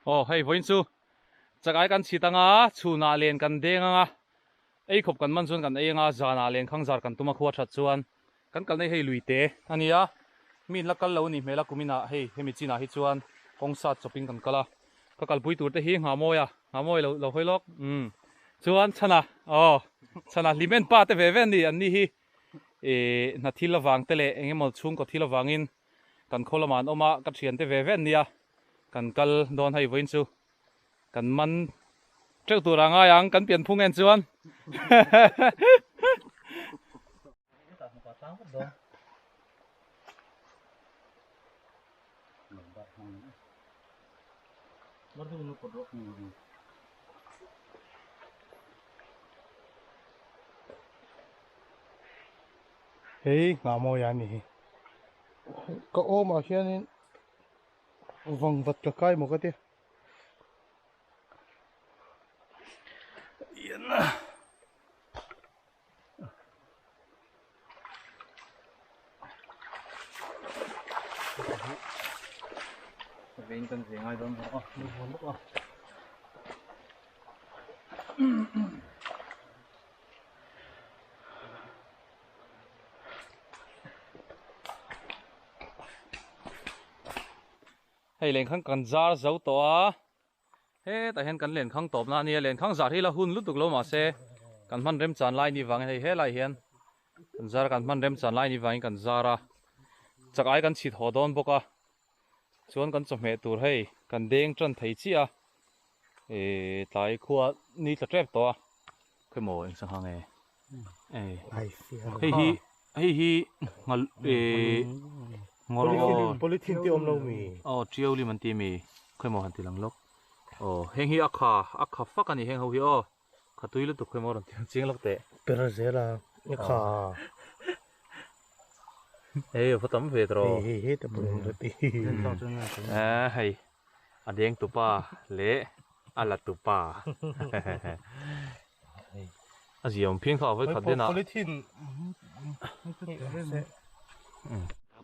oh hei voin chu chakai kan chitanga chuna len kan denga ei khop kan man chuan kan ei nga zana len khang zar kan tuma khuwa that chuan kan kal nei hei luite ania min la kal lo ni mela kumina hei hemi china hi chuan kongsa shopping kan kala ka kalpui tur te hi nga moi lo hoilok chuan chana chana limen pa te ve ven ni an ni hi na thila wang te le engemaw chung ko thila wangin kan kholaman oma ka thian te ve ven nia kan kal don hei voin chu kan man treu turanga yang kan pian phung en chuan hei ngã mò ya nì có ôm ở kia nên vòng vật cả cái một cái tiếc yên à Vem kan zingai don hei len khang kan zar zo to a he ta hen kan len khang top na ni len khang zar hi la hun lutuk lo ma se kan man rem chan lai ni wang hei he lai hian kan zar kan man rem chan lai ni wang kan zara chakai kan chit ho don boka chuan kan chawhme tur hei kan deng tran thei chi a tlai khuwa ni tla trep to a khemo eng sang hang hei hi ngal ngoro polythene ti om lo mi trio li man ti mi khemo han ti lang lok heng hi akha fak ani heng ho hi khatui lu tu khemo ran ching lok te pero zela kha photom ve tro hei ta pun ti hei adeng tu pa le ala tu pa aziom phieng kha voi khat dena polythene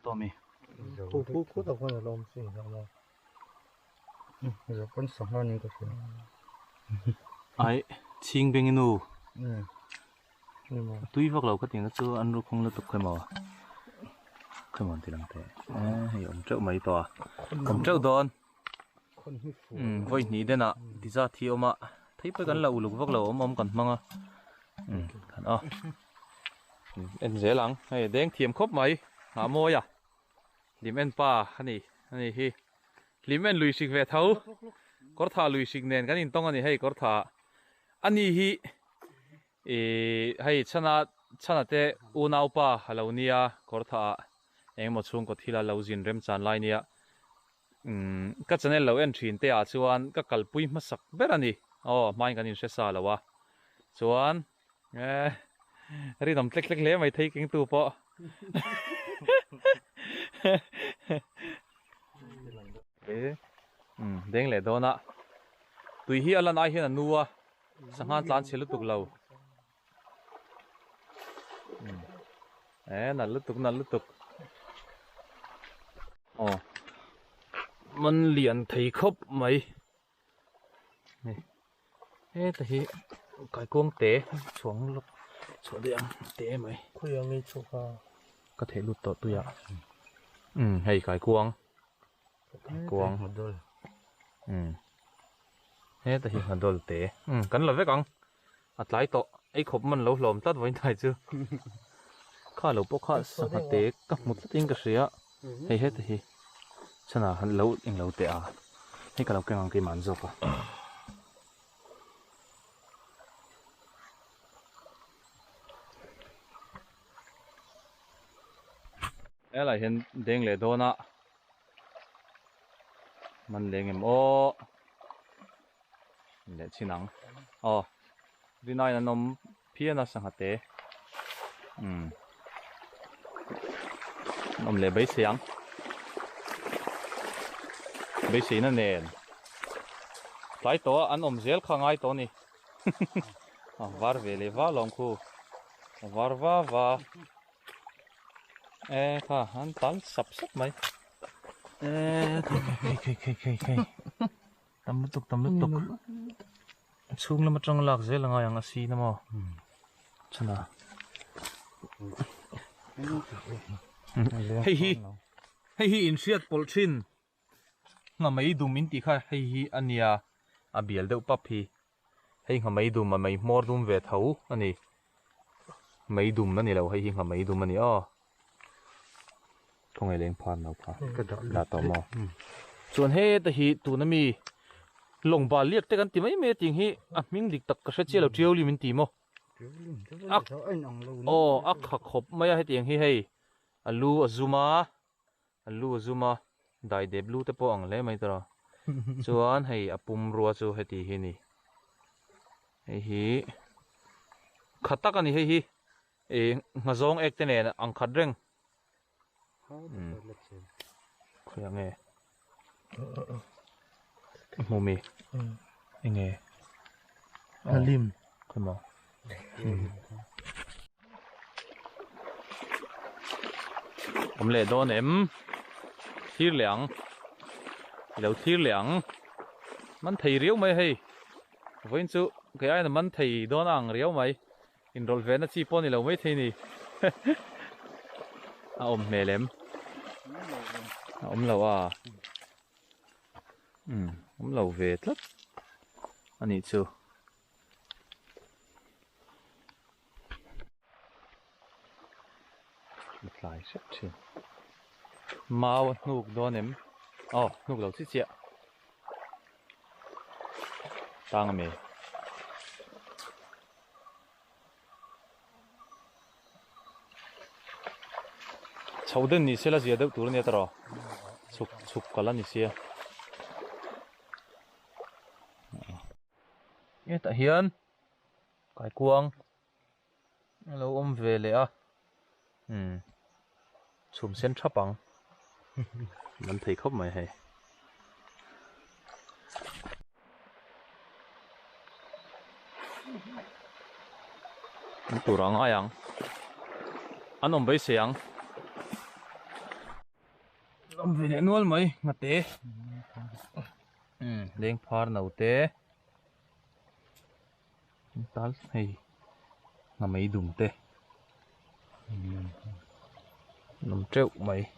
to mi ku ta ko lom sin na mo giờ con sống hơn những cái chuyện ai ching benginu nhưng mà tui vak lo ka ting chu an ru khong lu tuk khemo khemo ti lang te hei om treu mai to om treu don con hít phù voi ni dena ti za thi oma thei pe kan lo luk vak lo om kan manga kan en zelang hei deng thiam khop mai ha moya limen pa ani hi limen lui sik ve thau kor tha lui sik nen kan in tong ani hei kor tha ani hi hei chana te unau pa halonia kor tha engmo chung ko thila lo zin rem chan lai nia ka channel lo en thin te a chuan ka kalpui masak ber ani mai kan in se sa lawa chuan ri dam tlek tlek le mai thei king tu po deng le dona tui hi alan ai hian anuwa sanghan tlan chelu tuk lo na lutuk man lian thei khop mai ni ta hi kai kuang te chuang lok chu diang te mai khoi ang ei choka ka the lut to tu ya hei kai kuang model he ta hi handol te kan lo ve kang atlai to ei khop man lo hlom tat voin thai chu kha lo po kha sa te ka mut ting ka sia hei he ta hi chana han lo ing lo te a hei ka lo keng ang ke man zo ka ela hian deng le dona man lengem le chinang rinai na nom phiana sanghate nom le bai siang bai si na nen tlai to an om zel khangai to ni var ve le va long khu var va kha han tal sap mai tầm lúc tục xuống lắm trong lạc dễ là ngay ang asi na mo chana hei hi in siat polchin nga mai dum in ti kha hei hi ania abial deuh pap hi hei nga mai dum ma mai mor dum ve thau ani mai dum na ni lo hei hi nga mai dum ani a thongai leng phan lo pha la to mo chuan he ta hi tu na mi long ba liek te kan ti mai me ting hi a ming dik tak ka hre chelo triau li min ti mo ak kha khop maya he tiang hi hei alu azuma dai de blue te po ang le mai tara chuan hei apum ruwa chu he ti hi ni hei hi khatak ani hei hi e ngazong ek te ne ang khat reng khoya nge mumi nge lim khama om le don em thir liang lo thir liang man thei riau mai hei voin chu ke ai na man thei don ang riau mai in rol ve na chi pon ni lo mai thei ni a om melem a om lo a om lo ve tlat ani chu lại sắp trên mau nục đó ném nục đầu xích chẹt tăng mày cháu đơn ní xe là gì đâu tụi nó tao chụp chụp cả là ní xe nghe tại hiền cái quang lâu ôm về lẽ chùm sen chắp bằng mình thấy khóc mày hay mình tụ răng ai ăn anh ông bây sáng ông về nuôi mày ngặt té đen phar nấu té tal hay ngà mấy đùng té nằm treo mày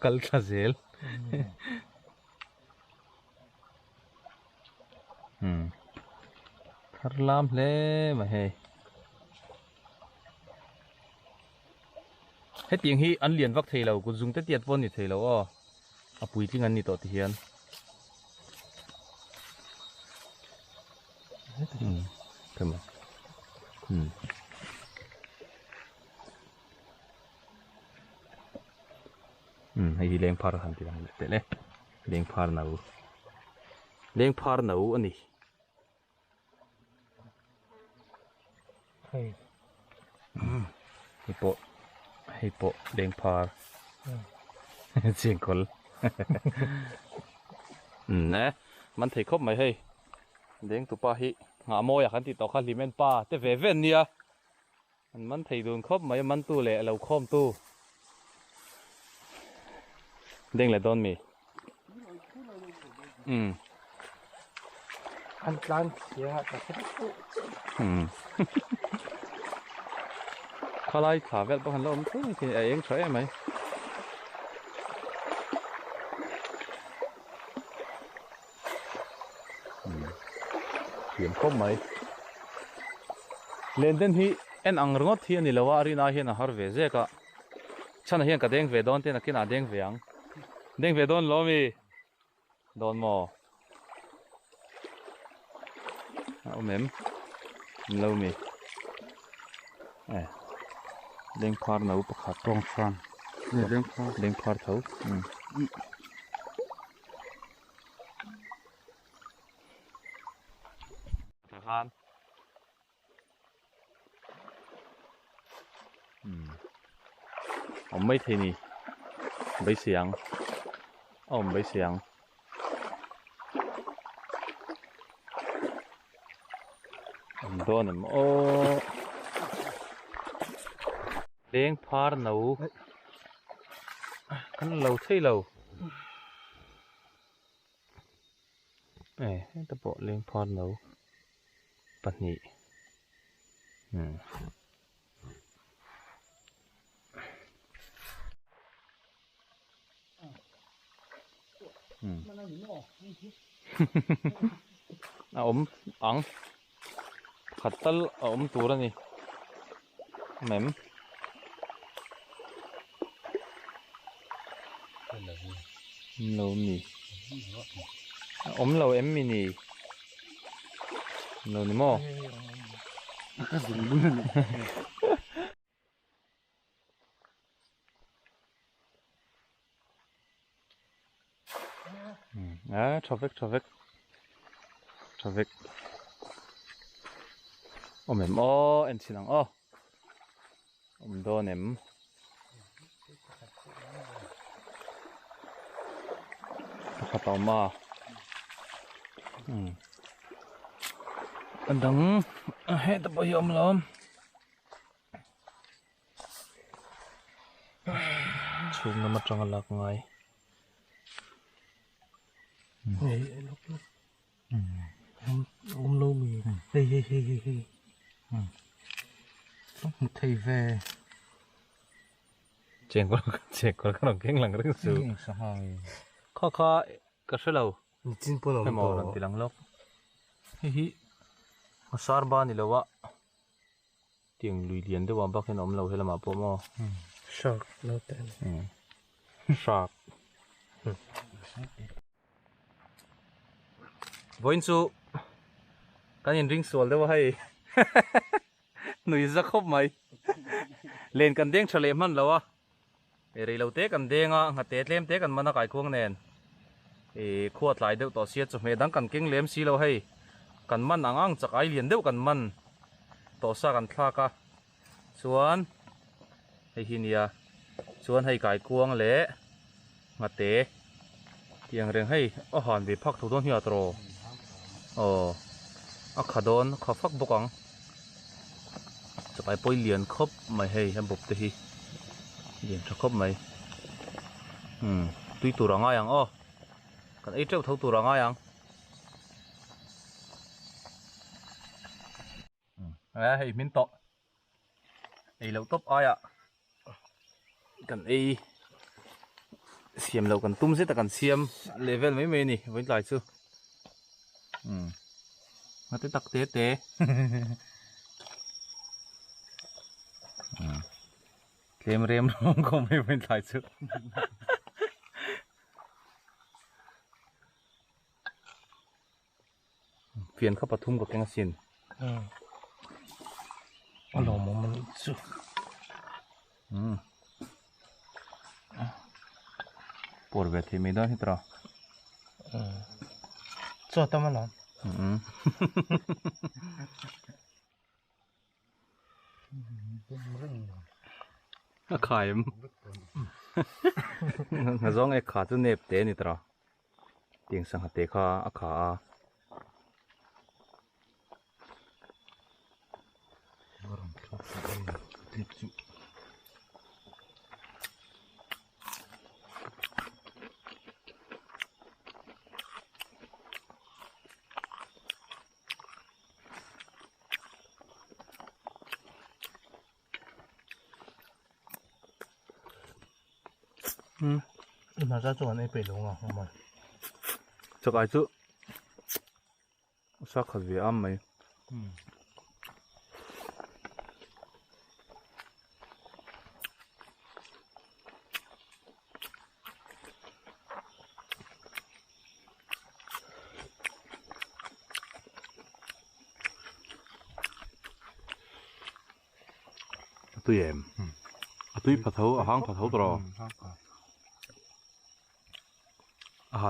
kal tha zel thar lam hle mà he hết tiếng hi ăn liền vắc thầy lầu cũng dùng tới tiệt vốn thì thầy lầu bùi tiếng ăn thì tọt thì hiền thế mà hay leng phar han ti dang te le leng phar nau ani hay hay po leng phar chieng kol nè man thei khop mai hei leng tu pa hi nga mo ya kan ti to kha limen pa te ve ven nia man thei dun khop mai man tu le lo khom tu đeng lại don mi ăn plan ya ta khai lại thả vẹt bao hành lom thôi thì anh chơi em ấy kiếm không mấy lên đến hi en ang ngot hi ani lawa ri na hi na har ve je ka chana hian ka deng ve don te na kina deng ve ang deng ve don lo mi don mo mem lo mi deng phar nau pakhat tong fan ni deng phar thau khan ông mấy thế này mấy xiang ông mấy xiang đó nè đen phar nấu ăn lâu thấy lâu này ta bộ lên phòn lâu bật nhị ốm ắng khát tal ốm tủ ra nè mềm lâu nè ốm lâu em mini lâu nè mò traffic ôm em em xin lắng ôm đo em khát tao mà anh đừng hết tập bao nhiêu lắm xuống nó mất trong lạc ngay lúc ôm lâu mì hey một thầy về chuyện có cái đồng kiến lần rất sự khó cái số lâu chín mươi cái màu lần thì lăng lốc hi sar ba ni lâu tiếng lùi liền đó bác cái nóm lâu hay là mà bộ mò shark lâu tên shark voin su cái nhìn ring sual đó hay nuôi ra khóc mày lên cần đen trở lại man lâu rồi lâu té cần đen ngặt té lem té cần mana cái cuồng nền khuat lại đâu tỏ xiết cho mẹ đang cần kinh lem xí lâu hay cần man ang chắc ai liền đâu cần man tỏ sa cần thà cả xuân hay hi nia xuân hay cái cuồng lẽ ngặt té tiếng reng hay hòn bị phắc thủ đôn hiệt rồi khá đôn khá phắc bốc ang chắc ai bôi liền khóc mày hay hem bốc thế hi liền cho khóc mày tuy tủ răng ai ang còn ấy trâu thấu tủ răng ai ang hay min to ấy lâu top ai cần ấy xiêm lâu cần tum rất là cần xiêm level mấy mê nè với lại chưa nó tới tắc té té rem rem không có mấy với lại chưa phiền khắp bát thum của cái xin anh lòng mà mình chưa por về thì mình đó hết rồi cho tao mà làm khai em ngã giống cái khá tu nếp té nít rồi tiếng sang hạt té khá mà ra chỗ này bị lúng à không mà cho cái chứ sao khát về ăn mày tôi em tôi phát thấu hang phát thấu rồi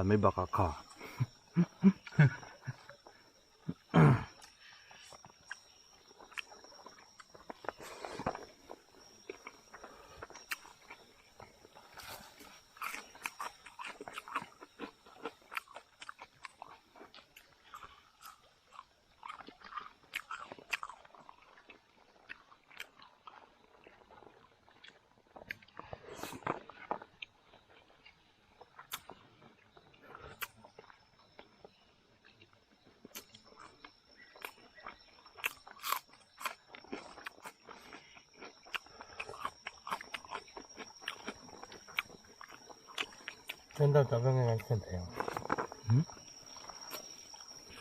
ไม่บักขา nên tao tập cái phần thèm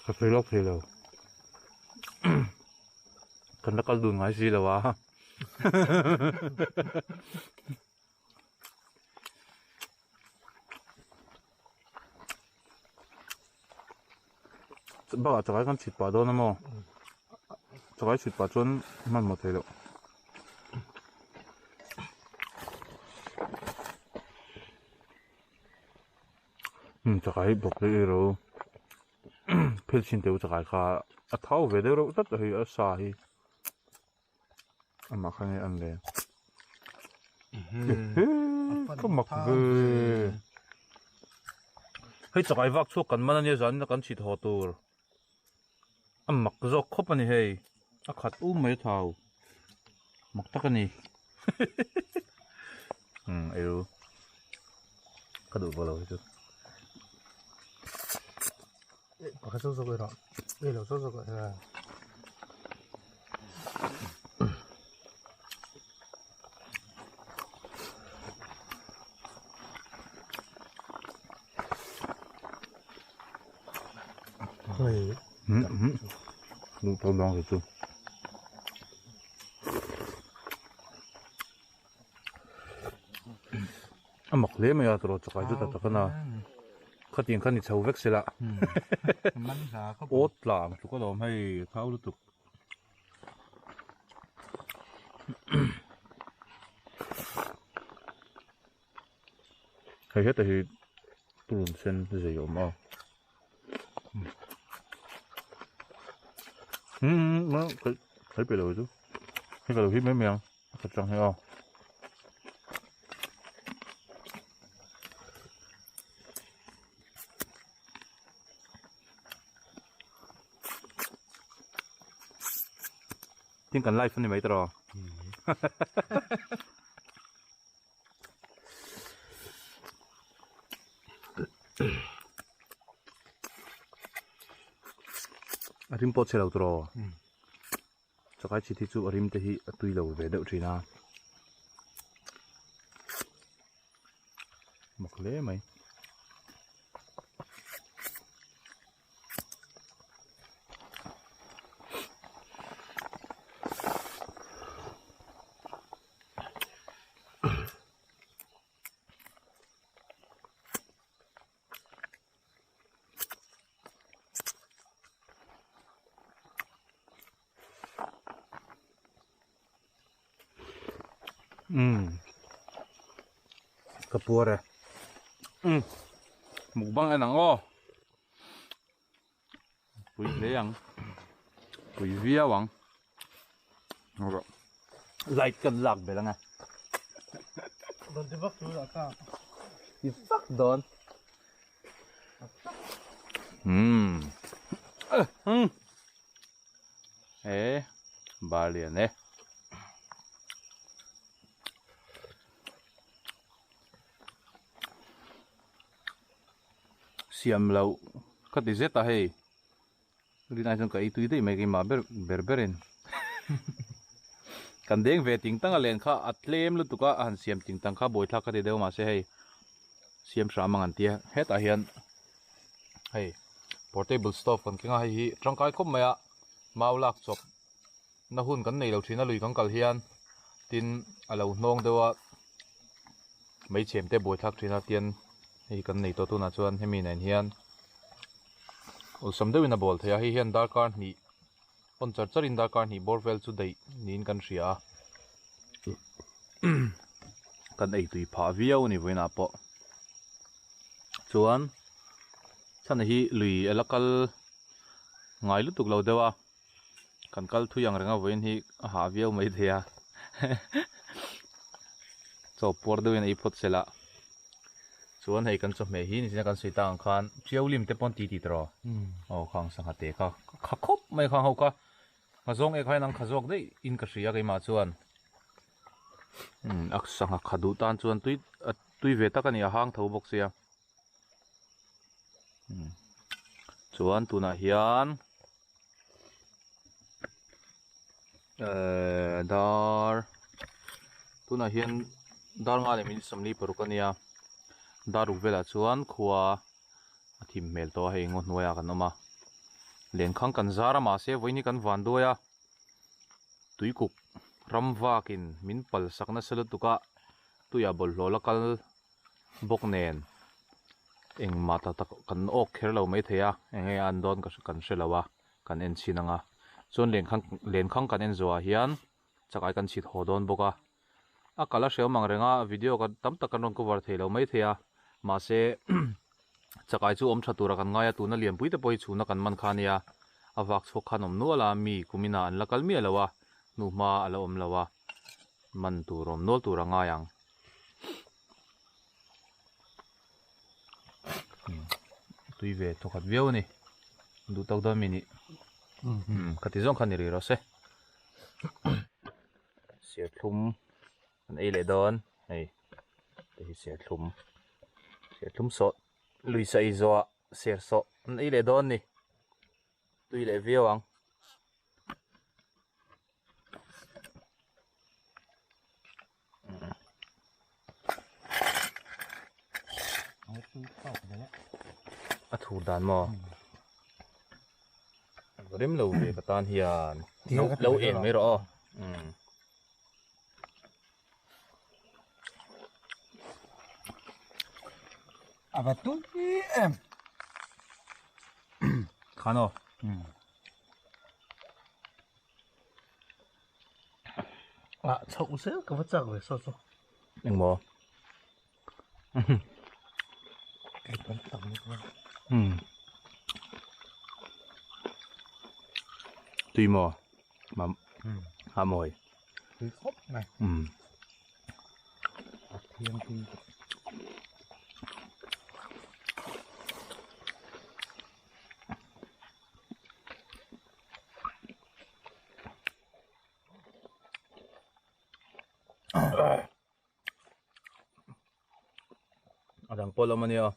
cái phê lóc phê đâu cần nó có đường ngay gì đâu à bà cho cái con thịt bò đâu nè mò cho cái thịt bò chônมันหมดเลยcho cái bọc cái rồi phê xin tiêu cho cái cả tháo về đây rồi rất là sai ăn mặc cái ăn này có mặc vềให้จากไอ้วักชั่วกันมันเนี่ยจันนักกันชิดหัวตัวมักจอกคบมันนี่เฮ้ยขัดไม่เท่ามักตะกันนี่ไอ้รู้กระดูกบ่เราใช่ไหม cái sốt sốt cái đó đây là sốt sốt cái này Ôi, đúng tôi đang rồi chứ mặc lẽ mà rồi cho cái chút tất cả na khát tiền khát đi sâu vét xí lạ ốt làm chú có làm hay tháo được hay hết thì tuần sen gì vậy mà nó thấy bị rồi chứ cái đầu hít mấy miệng thật chẳng hay không tiếng cần live phân này mấy tờ rim pot sẽ đầu trò cho cái chi tiết chú rim thì tùy đầu về đậu chỉ na mặc lẽ mày kapua re mukbang enang o pui leyang pui vía wang rồi light kan lag belang à Don thì vắt xuống là ta you fuck don ba liền đấy siam lâu có thể giết ta hay đi này trong cái túi đấy mấy cái mà berberin cần đến về tiếng tăng lên khá atlem luôn tụi anh siam tiếng tăng khá bồi thác cái điều mà sẽ hay siam sao mà anh tia hết à hiện hay portable stove còn cái ngay hi trong cái không mày à mau lạc chọc nó hun cái này đầu tiên nó lùi con cầu hiền tin à lâu nong đâu mấy chém te bồi thác thì nó tiền hi kan nei to tu na chuan hemi nen hian ul sam deuh in a bol thei a hi hian dar kar hnih pon char char in dar kar hnih borewell chu dei niin kan hria kan ei tui pha viau ni voina po chuan chan hi lui elakal ngai lu tuk lo dewa kan kal thu yang ranga voin hi ha viau mai thea so por deuh in ei phot sela chuan hei kan chawh me hi ni kan sui tang khan chiao lim te pon ti ti tro khang sang hate kha khop mai khang ho ka ngazong e khai nang khazok dei in ka hria ke ma chuan ak sang khadu tan chuan tui ve ta kan ya hang tho bok sia chuan tuna hian dar tuna hian dar nga le min samli parukania daru vela chuan khua a thim hmel to hei ngo hnuaiah kan awm a len khang kan zara ma se voini kan van duaia tuikuk ramvakin min pal sakna selu tuka tuya bol hlola kal bok nen eng mata tak kan ok kher lo mai theya enge an don ka kan shelawa kan en chinanga chon len khang kan en zoa hian chakai kan chhit ho don boka a kala hreu mang renga video kan tam tak kan ron cover thei lo mai theya ma se chakai chu om thatura kan ngaia tuna lian puite poi chuna kan man khania awak chhok khan om nuala mi kumina an lakal mi alawa nu ma ala om lawa man turom nol tura nga yang tui ve to khat veo ni du tak da mini khati zong khan ri ro se sia thum an ei le don ei te hi sia thum so lui sai zo ser so an ei le don ni tui le veo ang a thur dan mo rim lo ve ka tan hian lo en mai ro aber du em khano à chậu sẽ có vật chẳng về sao sao eng mo cái con tầm như thế tùy mò mà hà mồi cái khóc này thiên thì adang polo man yo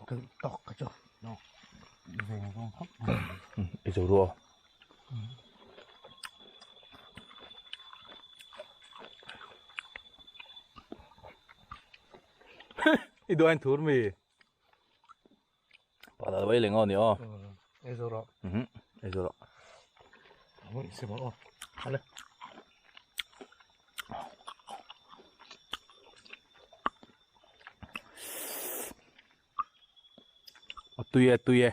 cái tóc cái chỗ nó về con khóc izo ro ido an thur mi pada vai lengo ni o eso rồi izo ro ôi xem bảo hả tuye